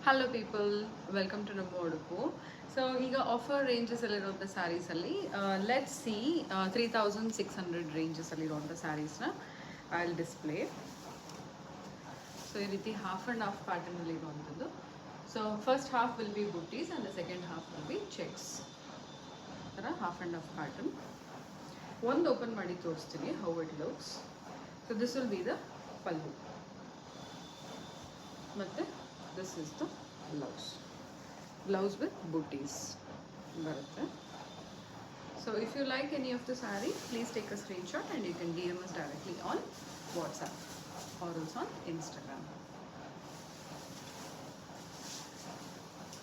Hello people, welcome to ನಮ್ಮ ಉಡುಪು. So ಈಗ ಆಫರ್ ರೇಂಜಸಲ್ಲಿರುವಂಥ ಸ್ಯಾರೀಸಲ್ಲಿ ಲೆಟ್ಸ್ ಸಿ 3600 ರೇಂಜಸಲ್ಲಿರುವಂಥ ಸ್ಯಾರೀಸ್ನ ಐ ವಿಲ್ ಡಿಸ್ಪ್ಲೇ. ಸೊ ಈ ರೀತಿ ಹಾಫ್ ಆ್ಯಂಡ್ ಹಾಫ್ ಪ್ಯಾಟರ್ನಲ್ಲಿ ಇರುವಂಥದ್ದು. So first half will be buttis and the second half will be checks. ಥರ ಹಾಫ್ ಆ್ಯಂಡ್ ಹಾಫ್ ಪ್ಯಾಟರ್ನ್. ಒಂದು ಓಪನ್ ಮಾಡಿ ತೋರಿಸ್ತೀನಿ how it looks. So this will be the pallu ಮತ್ತು this is the blouse with booties barutte. So if you like any of the saree, please take a screenshot and you can DM us directly on WhatsApp or else on Instagram.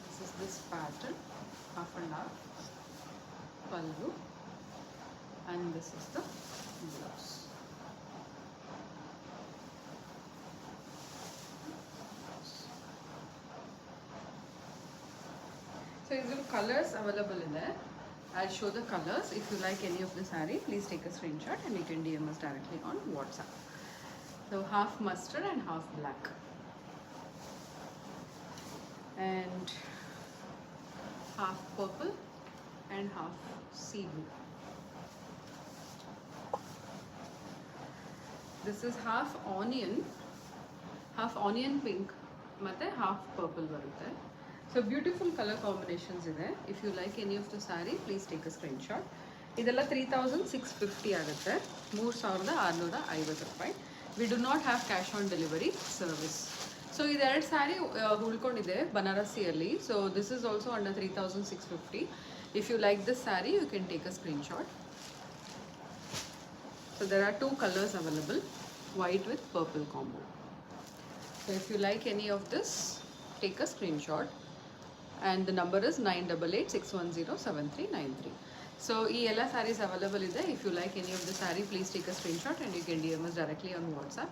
This is this pattern, half and half pallu, and this is the blouse. So these are colors available in there. I'll show the colors. If you like any of the saree, please take a screenshot and you can DM us directly on WhatsApp. So half mustard and half black, and half purple and half sea blue. This is half onion pink ಮತ್ತೆ half purple ಬರುತ್ತೆ. So beautiful color combinations ಇದೆ. If you like any of the saree, please take a screenshot. ಇದೆಲ್ಲ 3650 ಆಗುತ್ತೆ, 3650 ರೂಪಾಯಿ. We do not have cash on delivery service. So ಇದೆರಡು sari ಉಳ್ಕೊಂಡಿದೆ ಬನಾರಸಿಯಲ್ಲಿ. So this is also under 3650. If you like this saree, you can take a screenshot. So there are two colors available, white with purple combo. So if you like any of this, take a screenshot. And the number is 9886107393. So ee ella sarees available ide. If you like any of the saree, please take a screenshot and you can DM us directly on WhatsApp.